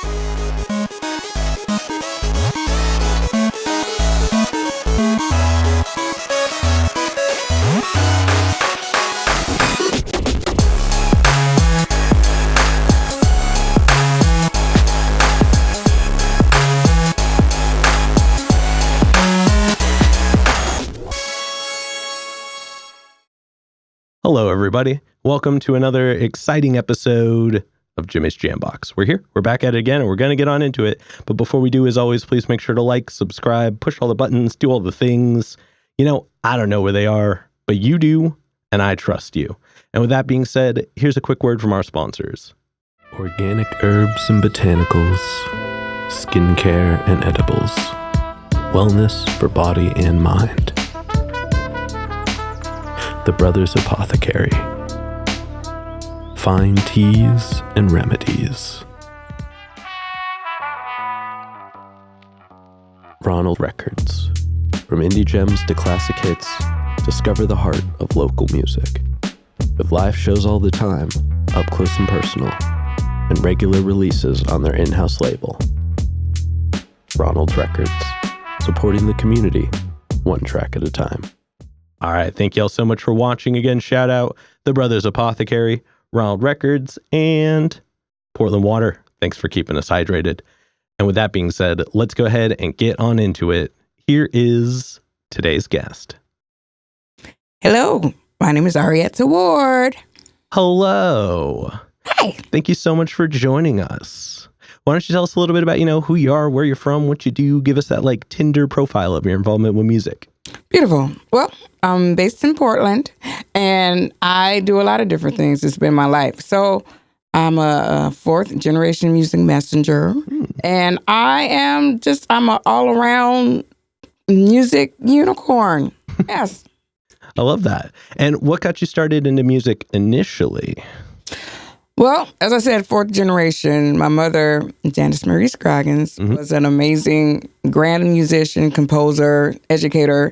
Hello, everybody. Welcome to another exciting episode of Jimmy's Jambox. We're here. We're back at it again, and we're going to get on into it. But before we do, as always, please make sure to like, subscribe, push all the buttons, do all the things. You know, I don't know where they are, but you do, and I trust you. And with that being said, here's a quick word from our sponsors. Organic herbs and botanicals, skincare and edibles, wellness for body and mind. The Brothers Apothecary. Fine teas and remedies. Ronald Records. From indie gems to classic hits, discover the heart of local music. With live shows all the time, up close and personal, and regular releases on their in-house label. Ronald Records. Supporting the community, one track at a time. All right. Thank y'all so much for watching. Again, shout out The Brothers Apothecary, Ronald Records, and Portland Water. Thanks for keeping us hydrated. And with that being said, let's go ahead and get on into it. Here is today's guest. Hello. My name is Arietta Ward. Hello. Hi. Thank you so much for joining us. Why don't you tell us a little bit about, who you are, where you're from, what you do, give us that Tinder profile of your involvement with music. Beautiful. Well, I'm based in Portland, and I do a lot of different things. It's been my life. So I'm a fourth generation music messenger, and I'm an all around music unicorn. Yes. I love that. And what got you started into music initially? Well, as I said, fourth generation. My mother, Janice Marie Scroggins, was an amazing grand musician, composer, educator,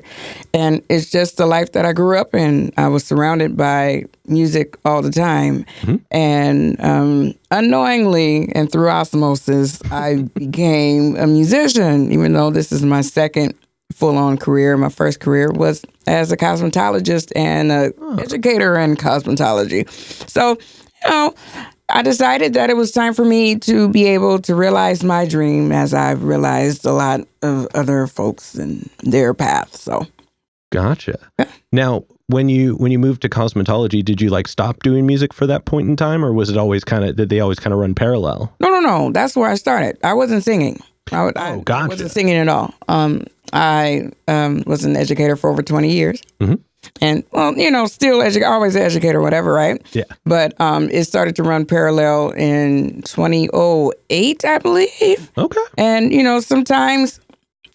and it's just the life that I grew up in. I was surrounded by music all the time, and unknowingly and through osmosis, I became a musician, even though this is my second full-on career. My first career was as a cosmetologist and an educator in cosmetology. So, I decided that it was time for me to be able to realize my dream, as I've realized a lot of other folks and their path. So, gotcha. Yeah. Now, when you moved to cosmetology, did you stop doing music for that point in time, or was it always did they always run parallel? No. That's where I started. I wasn't singing. Gotcha. I wasn't singing at all. I was an educator for over 20 years. And, still always an educator, whatever, right? Yeah. But it started to run parallel in 2008, I believe. Okay. And, sometimes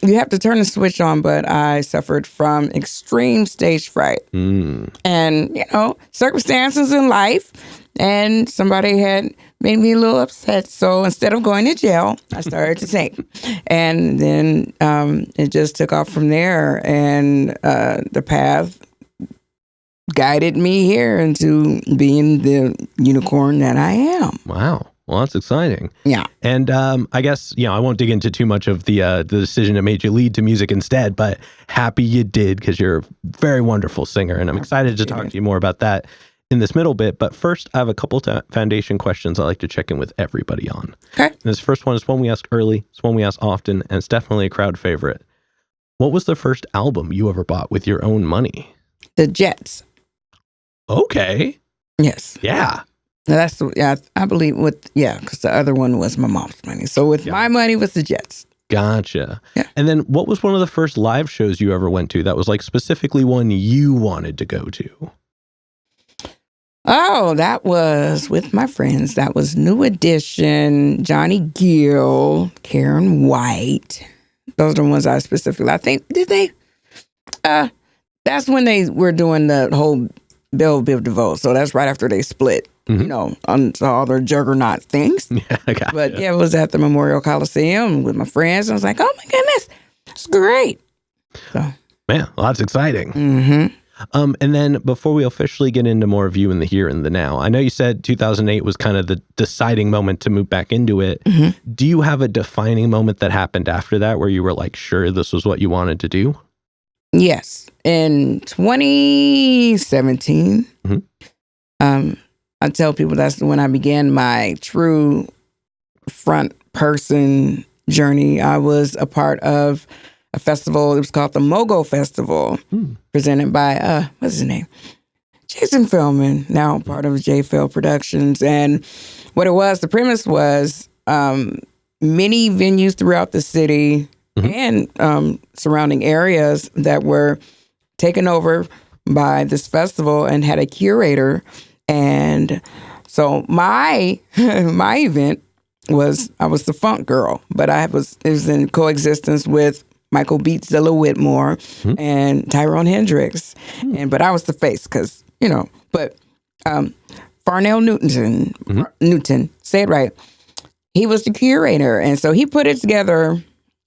you have to turn the switch on, but I suffered from extreme stage fright. And, circumstances in life, and somebody had made me a little upset. So instead of going to jail, I started to sing. And then it just took off from there. And the path guided me here into being the unicorn that I am. Wow. Well, that's exciting. Yeah. And I guess, I won't dig into too much of the decision that made you lead to music instead, but happy you did, because you're a very wonderful singer. And I'm excited to talk to you more about that in this middle bit. But first, I have a couple of foundation questions I like to check in with everybody on. Okay. And this first one is one we ask early. It's one we ask often, and it's definitely a crowd favorite. What was the first album you ever bought with your own money? The Jets. Okay. Yes. Yeah. That's I believe because the other one was my mom's money. So with my money was the Jets. Gotcha. Yeah. And then what was one of the first live shows you ever went to that was specifically one you wanted to go to? Oh, that was with my friends. That was New Edition, Johnny Gill, Karen White. Those are the ones I specifically, I think, did they? That's when they were doing the whole Bill DeVoe. So that's right after they split, on all their juggernaut things. Yeah, I got But it was at the Memorial Coliseum with my friends. I was like, oh my goodness, it's great. So, man, well, that's exciting. And then before we officially get into more of you in the here and the now, I know you said 2008 was kind of the deciding moment to move back into it. Do you have a defining moment that happened after that where you were like, sure, this was what you wanted to do? Yes. In 2017, I tell people that's when I began my true front person journey. I was a part of a festival. It was called the Mogo Festival, presented by, what's his name? Jason Feldman, now part of J. Phil Productions. And what it was, the premise was many venues throughout the city and surrounding areas that were taken over by this festival and had a curator. And so my event was, I was the funk girl, but it was in coexistence with Michael Beatzilla Whitmore and Tyrone Hendricks. But I was the face because, but Farnell Newton, say it right, he was the curator. And so he put it together,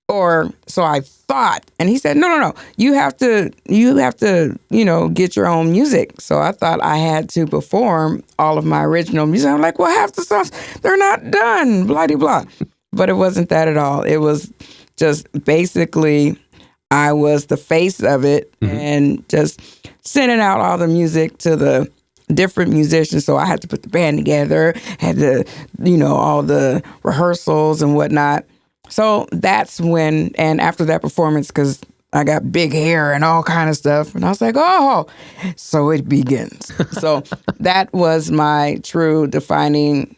or so I thought. And he said, no, you have to, get your own music. So I thought I had to perform all of my original music. I'm like, well, half the songs, they're not done, blah, blah, blah. But it wasn't that at all. It was just basically, I was the face of it and just sending out all the music to the different musicians. So I had to put the band together, had to, all the rehearsals and whatnot. So that's when, and after that performance, because I got big hair and all kind of stuff, and I was like, oh, so it begins. So that was my true defining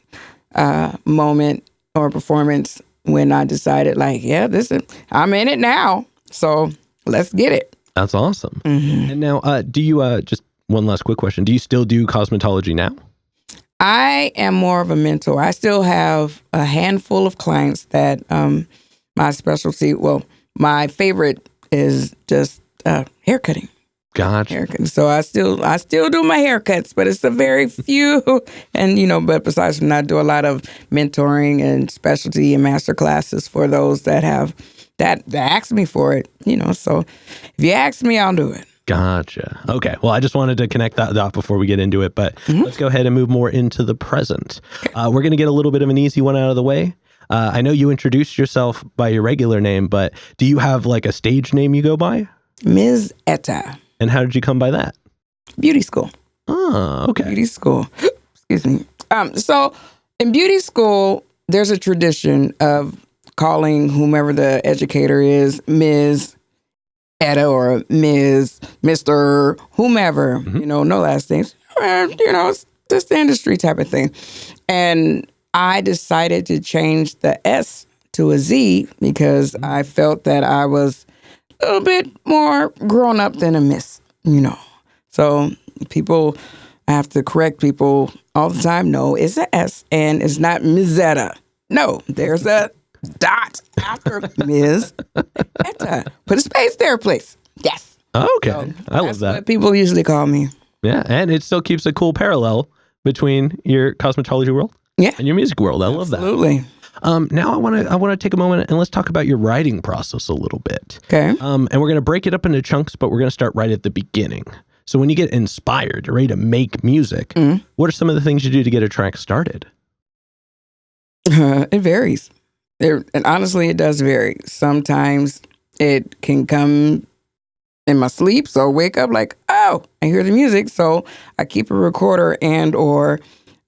moment or performance when I decided, like, yeah, I'm in it now. So let's get it. That's awesome. And now, do you, just one last quick question, do you still do cosmetology now? I am more of a mentor. I still have a handful of clients that my specialty, my favorite is just haircutting. Gotcha. Haircutting. So I still do my haircuts, but it's a very few. And, but besides from that, I do a lot of mentoring and specialty and master classes for those that have, that ask me for it, So if you ask me, I'll do it. Gotcha. Okay. Well, I just wanted to connect that dot before we get into it, but let's go ahead and move more into the present. We're going to get a little bit of an easy one out of the way. I know you introduced yourself by your regular name, but do you have like a stage name you go by? Ms. Etta. And how did you come by that? Beauty school. Oh, okay. Beauty school. Excuse me. So in beauty school, there's a tradition of calling whomever the educator is Ms. Etta or Ms., Mr., whomever, no last names. It's just the industry type of thing. And I decided to change the S to a Z because I felt that I was a little bit more grown up than a miss, So I have to correct people all the time. No, it's a S and it's not Ms. Etta. No, there's a dot after Ms. Etta. Put a space there, please. Yes. Okay. So I love that. That's what people usually call me. Yeah. And it still keeps a cool parallel between your cosmetology world and your music world. I love that. Absolutely. Now I want to take a moment and let's talk about your writing process a little bit. Okay. And we're going to break it up into chunks, but we're going to start right at the beginning. So when you get inspired, you're ready to make music, what are some of the things you do to get a track started? It varies. And honestly, it does vary. Sometimes it can come in my sleep, so I wake up like, oh, I hear the music. So I keep a recorder and or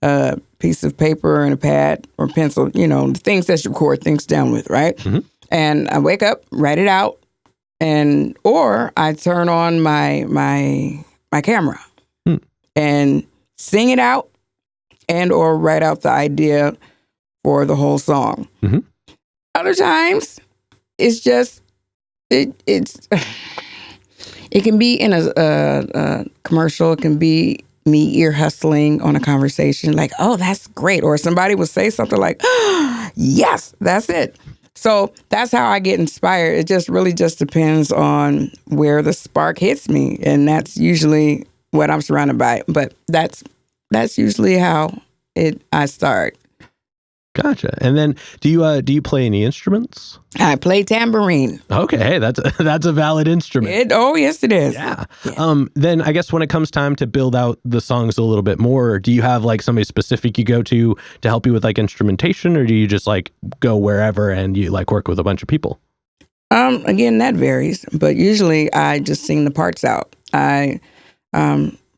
a piece of paper and a pad or pencil, the things that you record things down with, right? And I wake up, write it out, or I turn on my camera and sing it out and or write out the idea for the whole song. Other times, it's just it can be in a commercial. It can be me ear hustling on a conversation, like, "Oh, that's great," or somebody will say something like, oh, "Yes, that's it." So that's how I get inspired. It just really just depends on where the spark hits me, and that's usually what I'm surrounded by. But that's usually how I start. Gotcha. And then do you play any instruments? I play tambourine. Okay, hey, that's a valid instrument. Oh, yes, it is. Yeah. Then I guess when it comes time to build out the songs a little bit more, do you have like somebody specific you go to help you with like instrumentation, or do you just like go wherever and you like work with a bunch of people? Again, that varies, but usually I just sing the parts out. I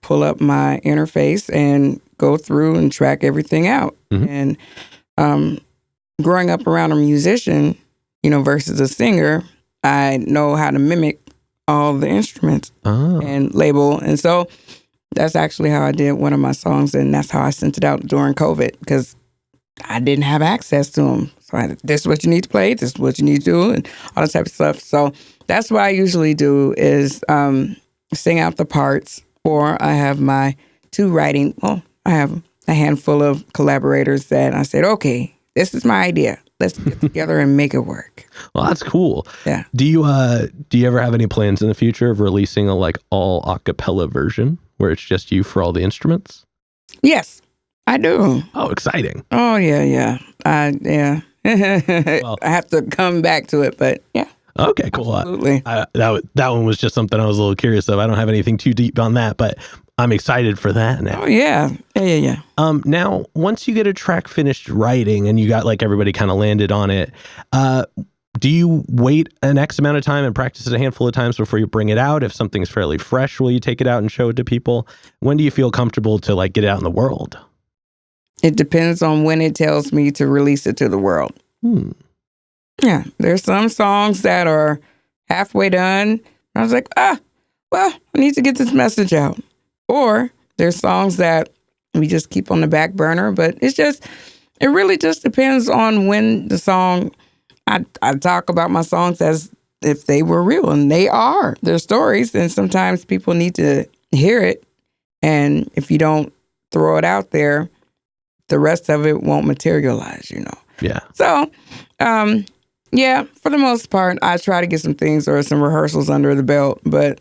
pull up my interface and go through and track everything out. And growing up around a musician, versus a singer, I know how to mimic all the instruments and label. And so that's actually how I did one of my songs, and that's how I sent it out during COVID, because I didn't have access to them. So this is what you need to play, this is what you need to do, and all that type of stuff. So that's what I usually do is sing out the parts, or I have my I have a handful of collaborators that I said, okay, this is my idea. Let's get together and make it work. Well, that's cool. Yeah. Do you ever have any plans in the future of releasing a like all a cappella version where it's just you for all the instruments? Yes, I do. Oh, exciting. Oh, yeah. Well, I have to come back to it, but yeah. Okay, cool. Absolutely. That one was just something I was a little curious of. I don't have anything too deep on that, but I'm excited for that now. Oh, yeah. Yeah. Now, once you get a track finished writing and you got like everybody kind of landed on it, do you wait an X amount of time and practice it a handful of times before you bring it out? If something's fairly fresh, will you take it out and show it to people? When do you feel comfortable to like get it out in the world? It depends on when it tells me to release it to the world. Yeah, there's some songs that are halfway done. I was like, well, I need to get this message out. Or there's songs that we just keep on the back burner, but it really just depends on when the song, I talk about my songs as if they were real, and they are. They're stories, and sometimes people need to hear it. And if you don't throw it out there, the rest of it won't materialize, Yeah. So, yeah, for the most part, I try to get some things or some rehearsals under the belt, but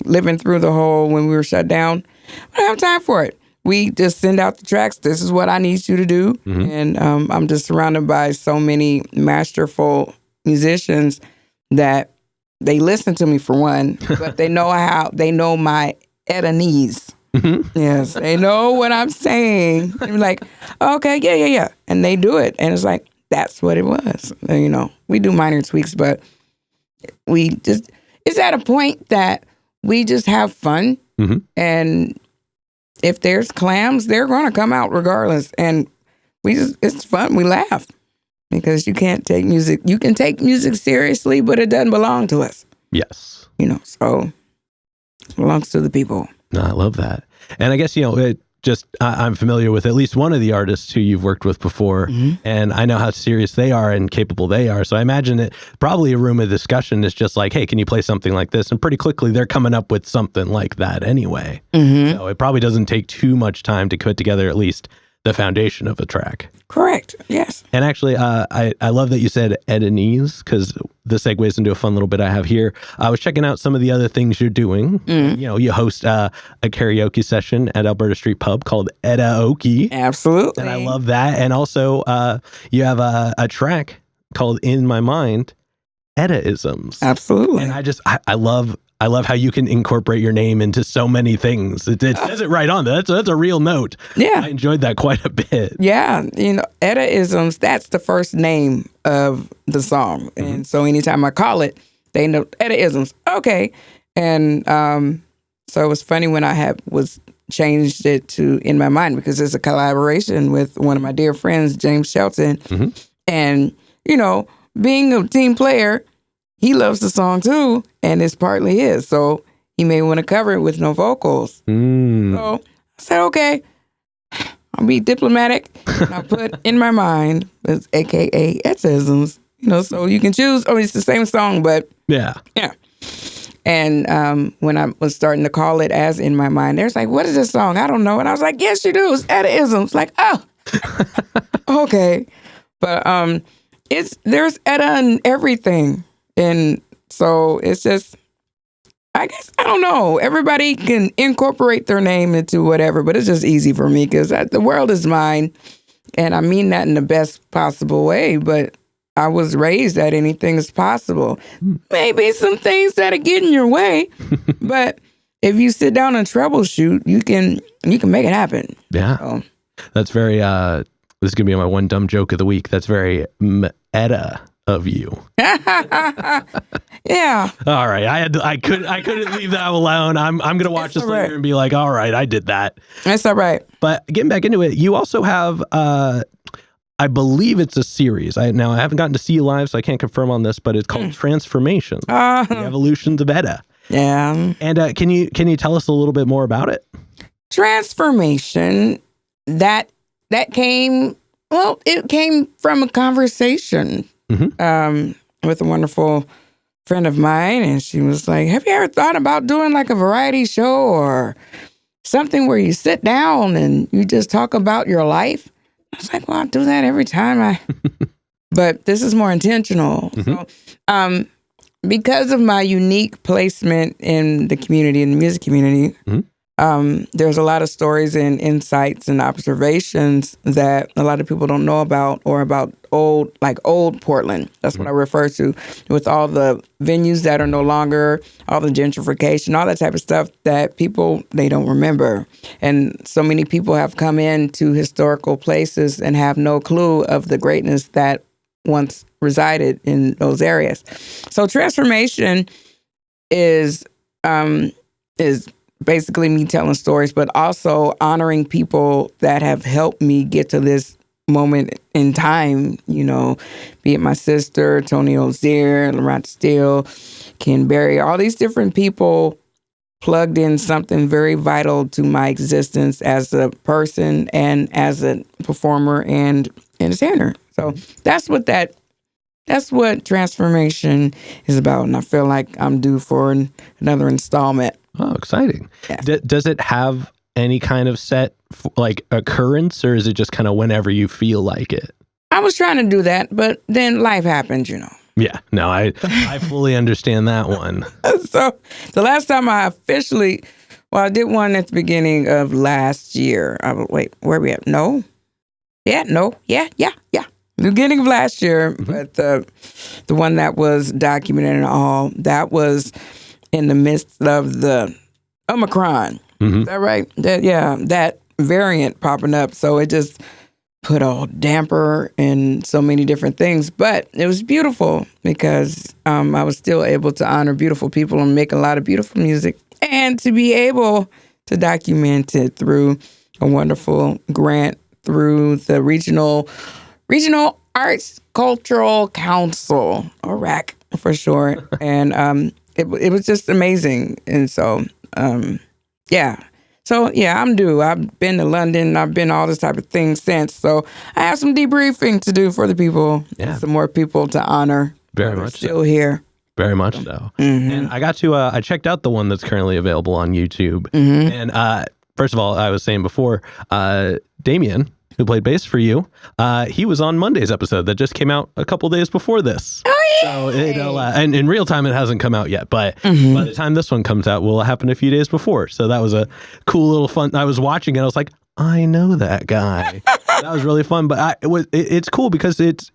living through the whole when we were shut down, I don't have time for it. We just send out the tracks. This is what I need you to do. And I'm just surrounded by so many masterful musicians that they listen to me for one, but they know my Etanese. Yes, they know what I'm saying. They're like, okay, yeah. And they do it. And it's like, that's what it was. We do minor tweaks, but it's at a point that we just have fun. And if there's clams, they're going to come out regardless. And it's fun. We laugh because you can't take music. You can take music seriously, but it doesn't belong to us. Yes. So it belongs to the people. No, I love that. And I guess, I'm familiar with at least one of the artists who you've worked with before, and I know how serious they are and capable they are. So I imagine that probably a room of discussion is just like, hey, can you play something like this? And pretty quickly they're coming up with something like that anyway. So it probably doesn't take too much time to put together at least the foundation of a track. Correct. Yes. And actually, I love that you said Etanese, because this segues into a fun little bit I have here. I was checking out some of the other things you're doing. You host a karaoke session at Alberta Street Pub called Etaoke. Absolutely. And I love that. And also, you have a track called In My Mind, Etaisms. Absolutely. And I love how you can incorporate your name into so many things. It says it right on there. That's a real note. Yeah. I enjoyed that quite a bit. Yeah. Etaisms, that's the first name of the song. And so anytime I call it, they know Etaisms. Okay. And so it was funny when I changed it to In My Mind, because it's a collaboration with one of my dear friends, James Shelton. And, being a team player, he loves the song too, and it's partly his. So he may want to cover it with no vocals. So I said, okay, I'll be diplomatic. And I put In My Mind, it's AKA Etaisms. So you can choose. Oh, it's the same song, but yeah. And when I was starting to call it as In My Mind, there's like, what is this song? I don't know. And I was like, yes, you do. It's Etaisms. Like, oh, okay. But there's Etta in everything. And so it's just, I guess, I don't know. Everybody can incorporate their name into whatever, but it's just easy for me because the world is mine. And I mean that in the best possible way, but I was raised that anything is possible. Maybe some things that'll get in your way, but if you sit down and troubleshoot, you can make it happen. Yeah. So. That's very, this is going to be my one dumb joke of the week. That's very meta of you. Yeah. All right. I couldn't leave that alone. I'm going to watch this later and be like, all right, I did that. That's all right. But getting back into it, you also have, I believe it's a series. I haven't gotten to see you live, so I can't confirm on this, but it's called Transformations, The Evolutions of Etta. Yeah. And can you tell us a little bit more about it? Transformation, that came, well, it came from a conversation with a wonderful friend of mine, and she was like, have you ever thought about doing like a variety show or something where you sit down and you just talk about your life? I was like, well, I do that every time but this is more intentional. So, because of my unique placement in the community, in the music community, there's a lot of stories and insights and observations that a lot of people don't know about, or about old Portland. That's what I refer to, with all the venues that are no longer, all the gentrification, all that type of stuff that people, they don't remember. And so many people have come into historical places and have no clue of the greatness that once resided in those areas. So transformation is basically me telling stories, but also honoring people that have helped me get to this moment in time, be it my sister, Tony Ozier, Loretta Steele, Ken Berry, all these different people plugged in something very vital to my existence as a person and as a performer and entertainer. So that's what transformation is about, and I feel like I'm due for another installment. Oh, exciting. Yes. Does it have any kind of set occurrence, or is it just kind of whenever you feel like it? I was trying to do that, but then life happened, Yeah, no, I fully understand that one. So the last time I officially, I did one at the beginning of last year. Wait, where are we at? No. Yeah. The beginning of last year, but the one that was documented and all, that was in the midst of the Omicron. Is that right? That variant popping up. So it just put a damper in so many different things. But it was beautiful because I was still able to honor beautiful people and make a lot of beautiful music, and to be able to document it through a wonderful grant through the Regional Arts Cultural Council, or RAC for short. And it was just amazing. And so, yeah. So, yeah, I'm due. I've been to London. I've been all this type of thing since. So I have some debriefing to do for the people. Yeah. Some more people to honor. Very much still here. Very much so. And I got to, I checked out the one that's currently available on YouTube. And first of all, I was saying before, Damien, who played bass for you, he was on Monday's episode that just came out a couple days before this. Oh, yeah. So and in real time, it hasn't come out yet, but by the time this one comes out, will happen a few days before. So that was a cool little fun. I was watching it. I was like, I know that guy. That was really fun. But it's cool because it's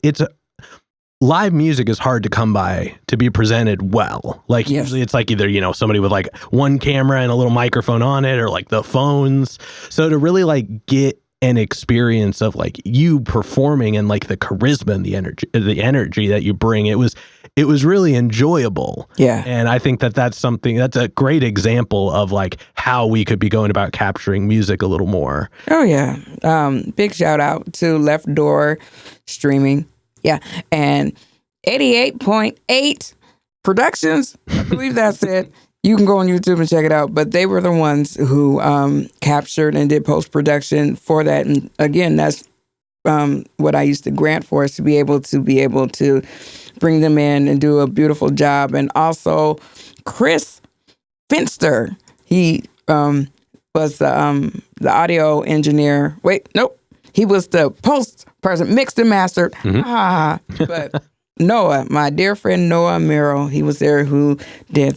live music is hard to come by to be presented well. Like usually it's like either, somebody with like one camera and a little microphone on it, or like the phones. So to really like get an experience of like you performing and like the charisma and the energy that you bring, it was really enjoyable. Yeah. And I think that's a great example of like how we could be going about capturing music a little more. Oh yeah. Big shout out to Left Door Streaming. Yeah. And 88.8 Productions. I believe that's it. You can go on YouTube and check it out. But they were the ones who captured and did post-production for that. And again, that's what I used to grant for, is to be able to bring them in and do a beautiful job. And also Chris Finster, he was the audio engineer. Wait, nope. He was the post person, mixed and mastered. But Noah, my dear friend Noah Miro, he was there, who did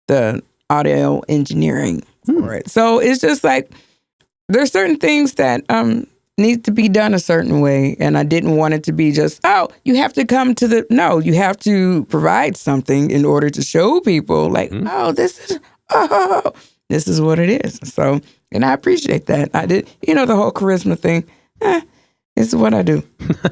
the audio engineering for it. So it's just like there's certain things that needs to be done a certain way. And I didn't want it to be just, oh, you have to come to the, no, you have to provide something in order to show people like, this is what it is. So, and I appreciate that. I did, the whole charisma thing, this is what I do.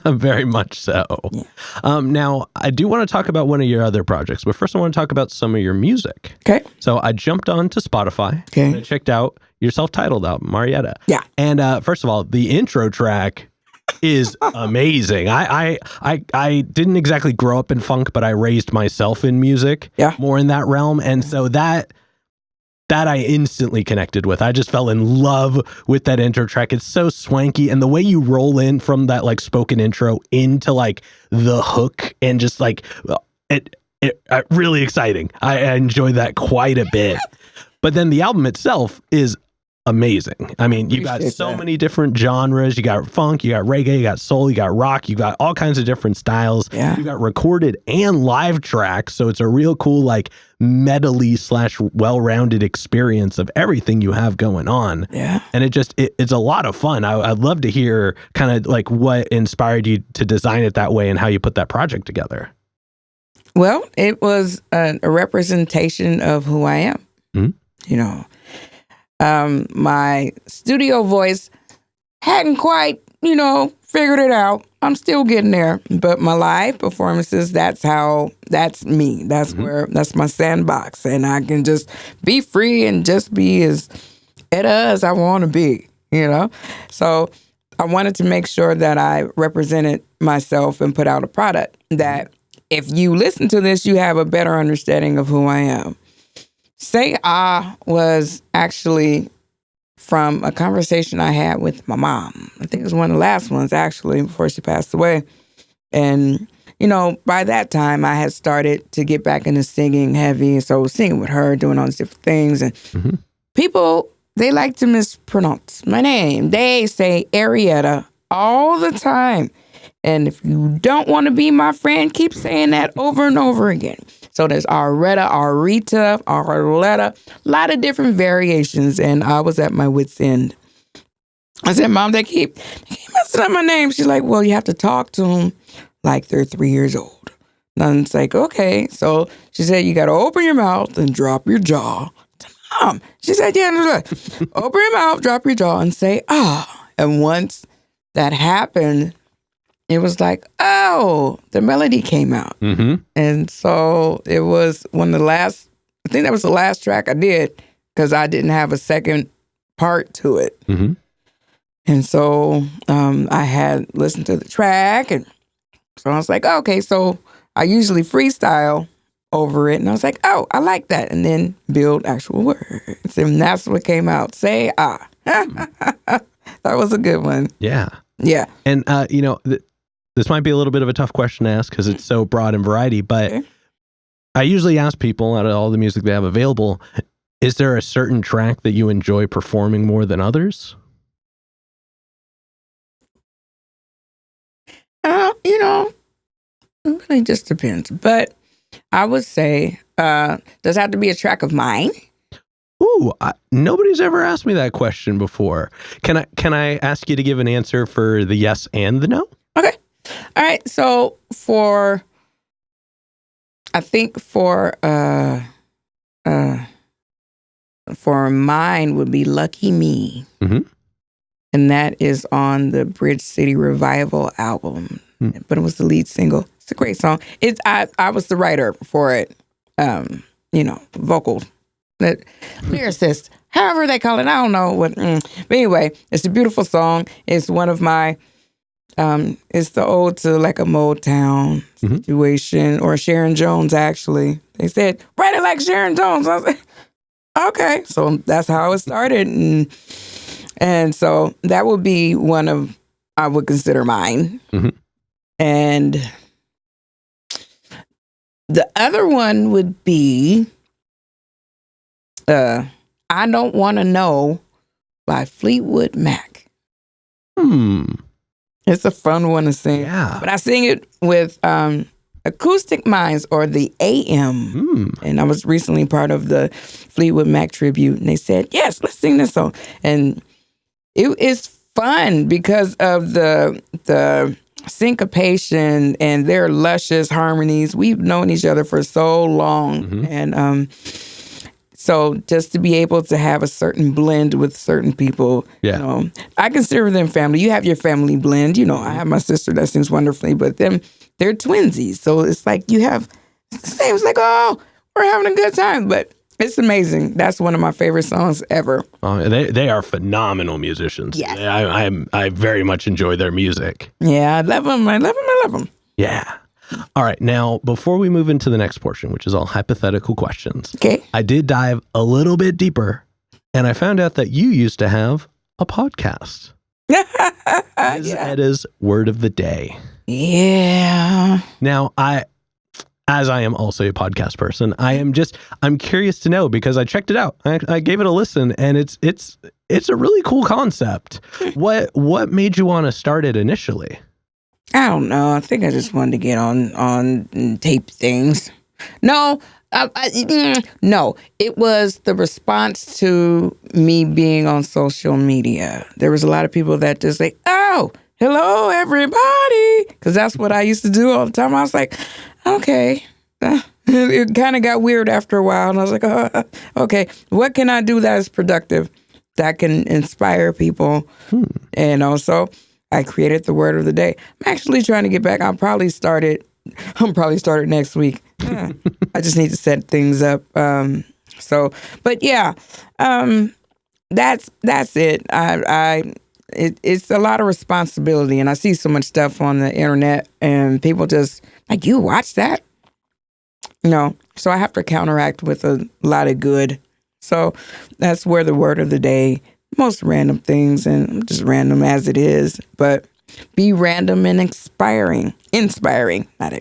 Very much so. Yeah. Now, I do want to talk about one of your other projects, but first I want to talk about some of your music. Okay. So I jumped on to Spotify and I checked out your self-titled album, Arietta. Yeah. And first of all, the intro track is amazing. I didn't exactly grow up in funk, but I raised myself in music, more in that realm. And so that I instantly connected with. I just fell in love with that intro track. It's so swanky. And the way you roll in from that like spoken intro into like the hook and just like it really exciting. I enjoy that quite a bit. But then the album itself is amazing. I mean, you got so many different genres. You got funk, you got reggae, you got soul, you got rock, you got all kinds of different styles. Yeah. You got recorded and live tracks. So it's a real cool, like medley / well-rounded experience of everything you have going on. Yeah. And it's a lot of fun. I'd love to hear kind of like what inspired you to design it that way and how you put that project together. Well, it was a representation of who I am. Mm-hmm. My studio voice hadn't quite, figured it out. I'm still getting there. But my live performances, that's me. That's that's my sandbox. And I can just be free and just be as as I want to be, So I wanted to make sure that I represented myself and put out a product that if you listen to this, you have a better understanding of who I am. Say Ah was actually from a conversation I had with my mom. I think it was one of the last ones, actually, before she passed away. And, by that time, I had started to get back into singing heavy. So singing with her, doing all these different things. And people, they like to mispronounce my name. They say Arietta all the time. And if you don't want to be my friend, keep saying that over and over again. So there's Arietta, Arletta, a lot of different variations. And I was at my wit's end. I said, Mom, they keep messing up my name. She's like, well, you have to talk to them like they're 3 years old. And it's like, okay. So she said, you got to open your mouth and drop your jaw. Mom, she said, yeah, open your mouth, drop your jaw and say, ah. And once that happened, it was like, oh, the melody came out. Mm-hmm. And so it was one of the last, I think that was the last track I did because I didn't have a second part to it. Mm-hmm. And so I had listened to the track. And so I was like, okay, so I usually freestyle over it. And I was like, oh, I like that. And then build actual words. And that's what came out. Say Ah. That was a good one. Yeah. Yeah. And, this might be a little bit of a tough question to ask because it's so broad in variety, but I usually ask people out of all the music they have available, is there a certain track that you enjoy performing more than others? It really just depends. But I would say, does it have to be a track of mine? Ooh, nobody's ever asked me that question before. Can I ask you to give an answer for the yes and the no? Okay. All right. So for mine would be Lucky Me. Mm-hmm. And that is on the Bridge City Revival album. Mm. But it was the lead single. It's a great song. I was the writer for it. Vocal. Lyricist. However they call it. I don't know what. But anyway, it's a beautiful song. It's one of my it's the ode to like a Motown situation, or Sharon Jones, actually. They said, write it like Sharon Jones. I was like, okay. So that's how it started. And so that would be one of, I would consider mine. Mm-hmm. And the other one would be I Don't Want to Know by Fleetwood Mac. It's a fun one to sing. Yeah. But I sing it with Acoustic Minds, or the AM. And I was recently part of the Fleetwood Mac tribute. And they said, yes, let's sing this song. And it is fun because of the syncopation and their luscious harmonies. We've known each other for so long, and so just to be able to have a certain blend with certain people, I consider them family. You have your family blend. I have my sister that sings wonderfully, but they're twinsies. So it's like you have it's the same. It's like, oh, we're having a good time, but it's amazing. That's one of my favorite songs ever. They are phenomenal musicians. Yes. I very much enjoy their music. Yeah, I love them. I love them. Yeah. All right. Now, before we move into the next portion, which is all hypothetical questions, okay, I did dive a little bit deeper, and I found out that you used to have a podcast. Edda's Word of the Day. Yeah. Now, as I am also a podcast person, I'm curious to know because I checked it out. I gave it a listen, and it's a really cool concept. What made you want to start it initially? I don't know. I think I just wanted to get on and tape things. No, no. It was the response to me being on social media. There was a lot of people that just like, oh, hello, everybody. Because that's what I used to do all the time. I was like, okay. It kind of got weird after a while. And I was like, oh, okay, what can I do that is productive, that can inspire people? And also, I created the Word of the Day. I'm actually trying to get back. I'll probably start it next week. I just need to set things up. But yeah, that's it. It's a lot of responsibility, and I see so much stuff on the internet, and people just like, you watch that? So I have to counteract with a lot of good. So that's where the Word of the Day, most random things, and just random as it is, but be random and inspiring, not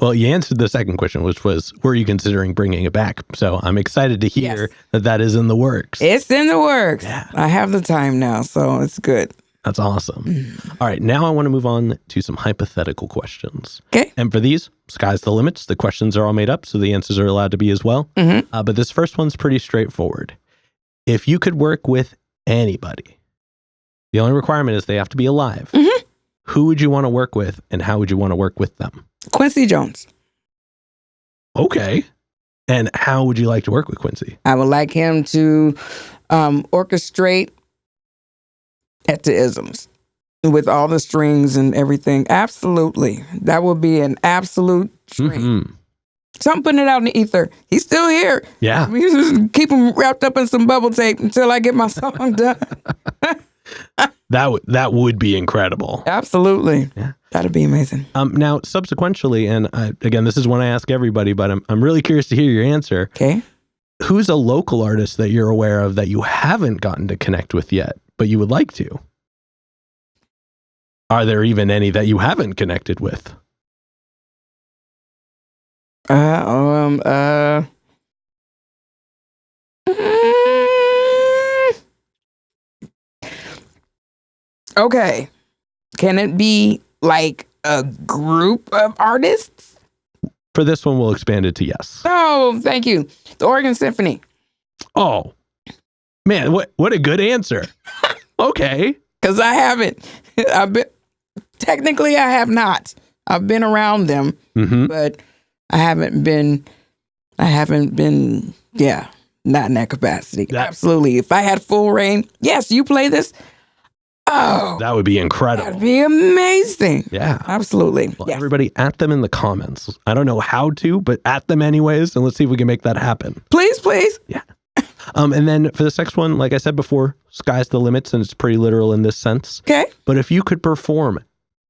Well, you answered the second question, which was, were you considering bringing it back? So I'm excited to hear that is in the works. It's in the works. Yeah. I have the time now, so it's good. That's awesome. All right, now I want to move on to some hypothetical questions. Okay. And for these, sky's the limits. The questions are all made up, so the answers are allowed to be as well. But this first one's pretty straightforward. If you could work with anybody, the only requirement is they have to be alive. Who would you want to work with, and how would you want to work with them? Quincy Jones. Okay. And how would you like to work with Quincy? I would like him to orchestrate at the isms with all the strings and everything. Absolutely. That would be an absolute dream. So I'm putting it out in the ether. He's still here. Yeah. We just keep him wrapped up in some bubble tape until I get my song done. That would be incredible. Absolutely. Yeah. That'd be amazing. Now, subsequently, and again, this is one I ask everybody, but I'm really curious to hear your answer. Okay. Who's a local artist that you're aware of that you haven't gotten to connect with yet, but you would like to? Are there even any that you haven't connected with? Okay. Can it be like a group of artists? For this one, we'll expand it to yes. Oh, thank you. The Oregon Symphony. Oh, man, what a good answer. Okay. Because I haven't. Technically, I have not. I've been around them, but I haven't been, not in that capacity. Absolutely. If I had full reign, yes, you play this. Oh, that would be incredible. That'd be amazing. Yeah. Absolutely. Well, everybody, at them in the comments. I don't know how to, but at them anyways, and let's see if we can make that happen. Please, please. Yeah. And then for this next one, like I said before, sky's the limits, and it's pretty literal in this sense. Okay. But if you could perform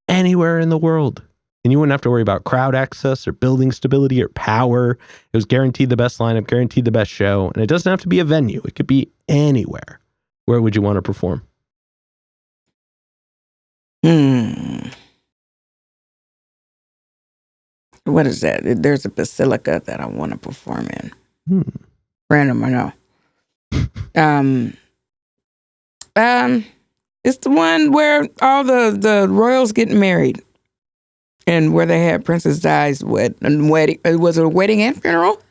anywhere in the world, and you wouldn't have to worry about crowd access or building stability or power, it was guaranteed the best lineup, guaranteed the best show, and it doesn't have to be a venue. It could be anywhere. Where would you want to perform? What is that? There's a basilica that I want to perform in. Random, I know. It's the one where all the royals get married, and where they had Princess Di's wedding. Was it a wedding and funeral?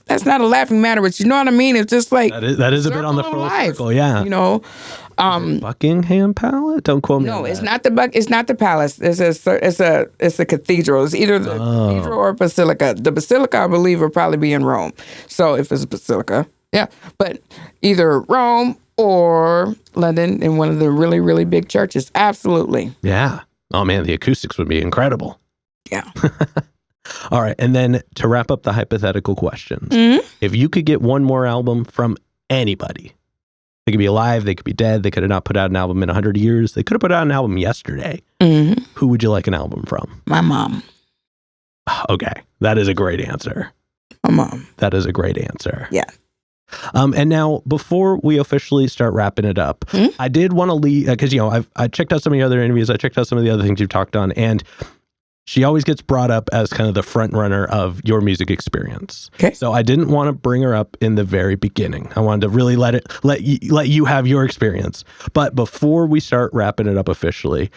That's not a laughing matter, but you know what I mean. It's just like that is a bit on the full circle, yeah. Buckingham Palace? Don't quote me. No, on it's that. not the It's not the palace. It's a cathedral. It's either the cathedral or basilica. The basilica, I believe, will probably be in Rome. So if it's a basilica, yeah. But either Rome or London in one of the really, really big churches. Absolutely. Yeah. Oh man, the acoustics would be incredible. Yeah. All right, and then to wrap up the hypothetical questions, Mm-hmm. if you could get one more album from anybody, they could be alive, they could be dead, they could have not put out an album in 100 years, they could have put out an album yesterday. Mm-hmm. Who would you like an album from? My mom. Okay, that is a great answer. My mom. That is a great answer. Yeah. And now, before we officially start wrapping it up, I did want to leave, because, I checked out some of your other interviews, I checked out some of the other things you've talked on, and she always gets brought up as kind of the front runner of your music experience. Okay. So I didn't want to bring her up in the very beginning. I wanted to really let you have your experience. But before we start wrapping it up officially,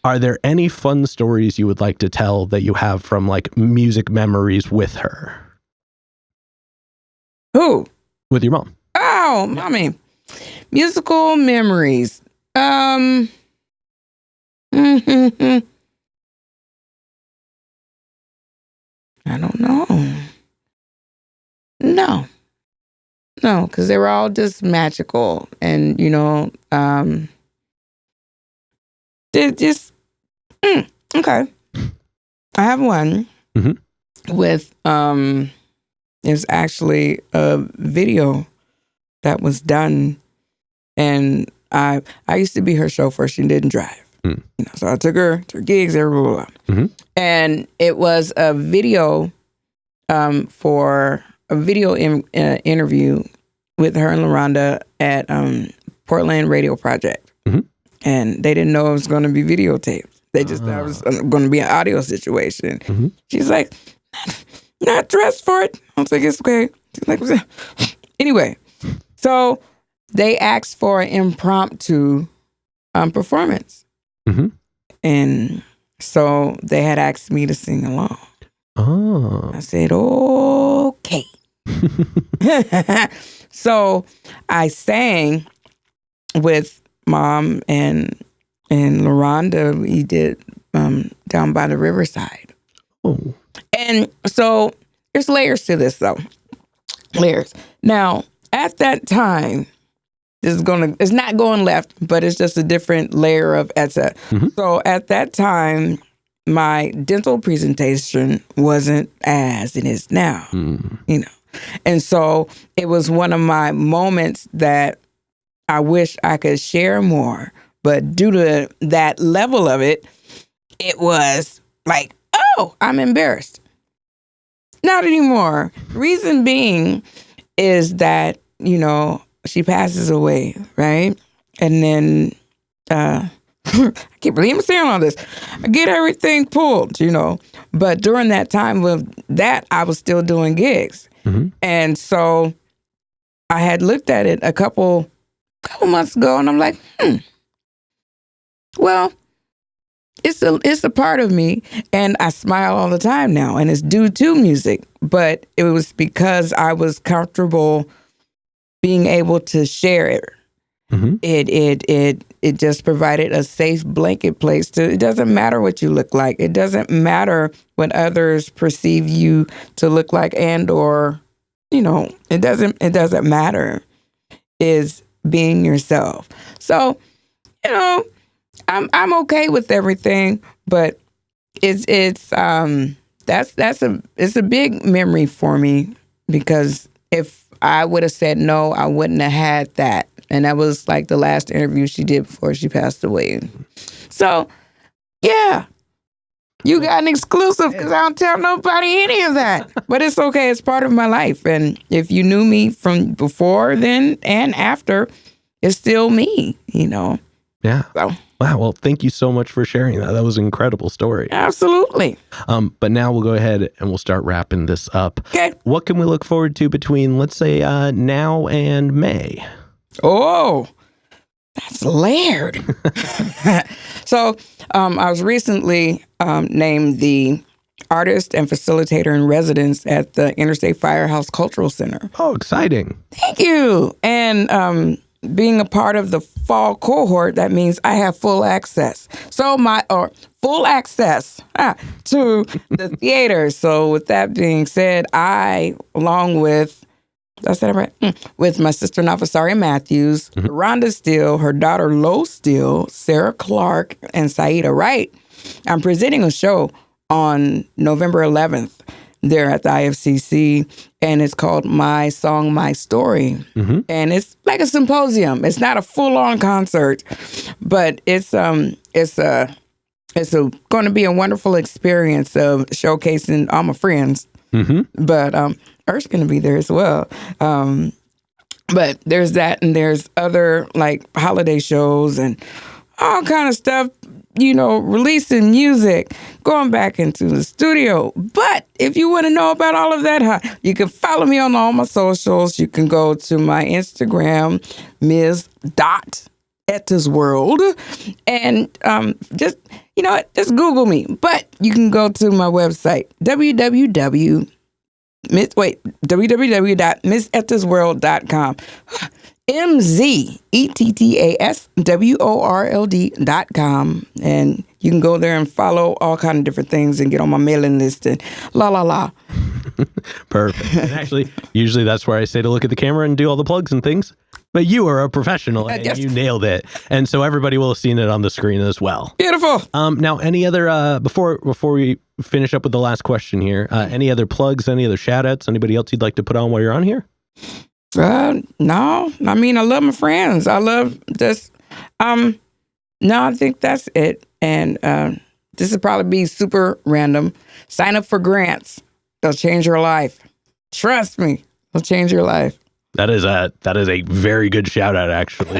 are there any fun stories you would like to tell that you have from like music memories with her? Who? With your mom. Oh, mommy. Musical memories. I don't know. No, because they were all just magical, and they're just okay. I have one with it was actually a video that was done, and I used to be her chauffeur. She didn't drive. So I took her to gigs, blah. And it was a video for a video interview with her and LaRonda at Portland Radio Project. And they didn't know it was going to be videotaped. They just thought it was going to be an audio situation. She's like, not dressed for it. I was like, it's okay. She's like, anyway, so they asked for an impromptu performance. And so they had asked me to sing along. Oh. I said, okay. So I sang with Mom and LaRonda. We did Down by the Riverside. Oh. And so there's layers to this, though. Layers. Now, at that time, it's not going left, but it's just a different layer of Etta. So at that time, my dental presentation wasn't as it is now, And so it was one of my moments that I wish I could share more, but due to that level of it, it was like, oh, I'm embarrassed. Not anymore. Reason being is that, she passes away, right? And then, I can't believe I'm saying all this. I get everything pulled, But during that time of that, I was still doing gigs. And so I had looked at it a couple months ago, and I'm like, well, it's a part of me, and I smile all the time now, and it's due to music. But it was because I was comfortable being able to share it. It just provided a safe blanket place to. It doesn't matter what you look like. It doesn't matter what others perceive you to look like, and or it doesn't matter. Is being yourself. So I'm okay with everything, but it's a big memory for me, because if I would have said no, I wouldn't have had that. And that was like the last interview she did before she passed away. So, yeah, you got an exclusive, because I don't tell nobody any of that. But it's okay. It's part of my life. And if you knew me from before, then, and after, it's still me, Yeah. So. Wow. Well, thank you so much for sharing that. That was an incredible story. Absolutely. But now we'll go ahead and we'll start wrapping this up. Okay. What can we look forward to between, let's say, now and May? Oh, that's layered. So I was recently named the artist and facilitator in residence at the Interstate Firehouse Cultural Center. Oh, exciting. Thank you. And being a part of the fall cohort, that means I have full access. Full access to the theater. So with that being said, I, along with, did I say that right? With my sister Nafasari Matthews, Rhonda Steele, her daughter Lo Steele, Sarah Clark, and Saida Wright, I'm presenting a show on November 11th there at the IFCC, and it's called My Song, My Story. And it's like a symposium. It's not a full-on concert, but it's going to be a wonderful experience of showcasing all my friends. But Earth's going to be there as well. But there's that, and there's other like holiday shows and all kind of stuff, releasing music, going back into the studio. But if you want to know about all of that, you can follow me on all my socials. You can go to my Instagram, ms.ettasworld, and just Google me. But you can go to my website, www.missettasworld.com. MZETTASWORLD.com. And you can go there and follow all kind of different things and get on my mailing list and la. Perfect. And actually, usually that's where I say to look at the camera and do all the plugs and things. But you are a professional and yes. You nailed it. And so everybody will have seen it on the screen as well. Beautiful. Now, any other, before we finish up with the last question here, any other plugs, any other shout outs, anybody else you'd like to put on while you're on here? No. I mean, I love my friends. I love just, no, I think that's it. And this will probably be super random. Sign up for grants. They'll change your life. Trust me, they'll change your life. That is a very good shout out, actually.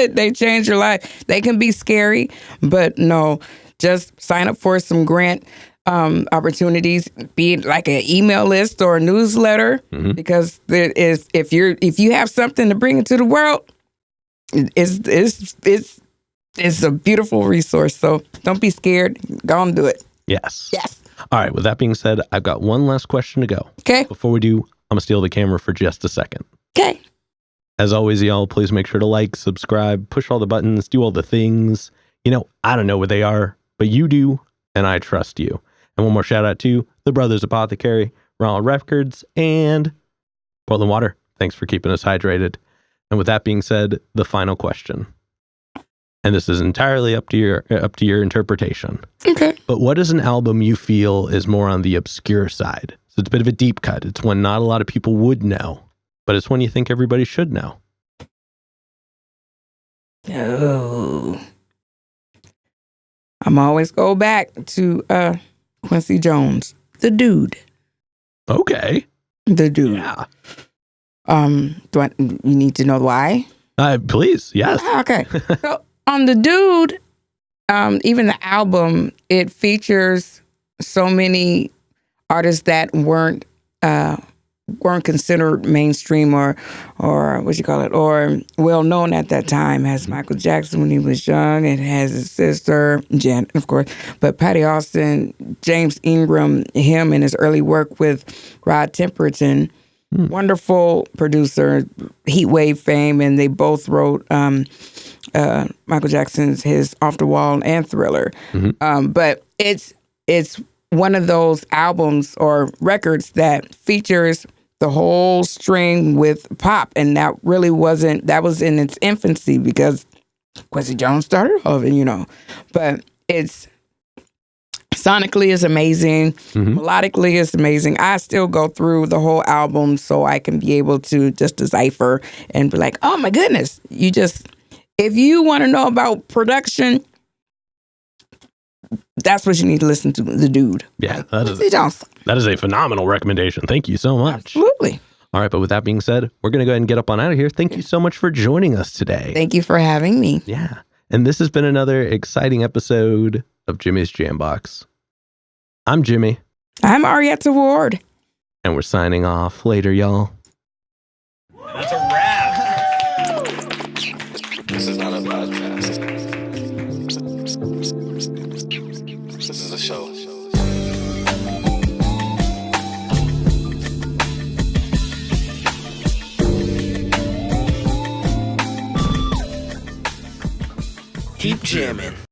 They change your life. They can be scary, but no, just sign up for some grant opportunities, be it like an email list or a newsletter, because there is, if you have something to bring into the world, it's a beautiful resource. So don't be scared. Go and do it. Yes. All right. With that being said, I've got one last question to go. Okay. Before we do, I'm gonna steal the camera for just a second. Okay. As always, y'all, please make sure to like, subscribe, push all the buttons, do all the things. I don't know what they are, but you do, and I trust you. And one more shout out to the Brothers Apothecary, Ronald Records, and Portland Water. Thanks for keeping us hydrated. And with that being said, the final question. And this is entirely up to your interpretation. Okay. But what is an album you feel is more on the obscure side? So it's a bit of a deep cut. It's one not a lot of people would know, but it's one you think everybody should know. Oh. I'm always go back to Quincy Jones, the dude. Okay. The dude. Yeah. You need to know why? Please, yes. Okay. So on the dude, even the album, it features so many artists that weren't considered mainstream or what you call it, or well known at that time. It has Michael Jackson when he was young. It has his sister Janet, of course, but Patty Austin, James Ingram, him and his early work with Rod Temperton, wonderful producer, Heat Wave fame, and they both wrote Michael Jackson's his Off the Wall and Thriller. But it's one of those albums or records that features the whole string with pop, and that was in its infancy because Quincy Jones started all of it, but it's sonically is amazing, melodically is amazing. I still go through the whole album so I can be able to just decipher and be like, oh my goodness, if you want to know about production, that's what you need to listen to, the dude. Yeah, that is a phenomenal recommendation. Thank you so much. Absolutely. All right, but with that being said, we're going to go ahead and get up on out of here. Thank you so much for joining us today. Thank you for having me. Yeah, and this has been another exciting episode of Jimmy's Jambox. I'm Jimmy. I'm Arietta Ward. And we're signing off. Later, y'all. That's a wrap. This is not a podcast. This is a show. Jamming.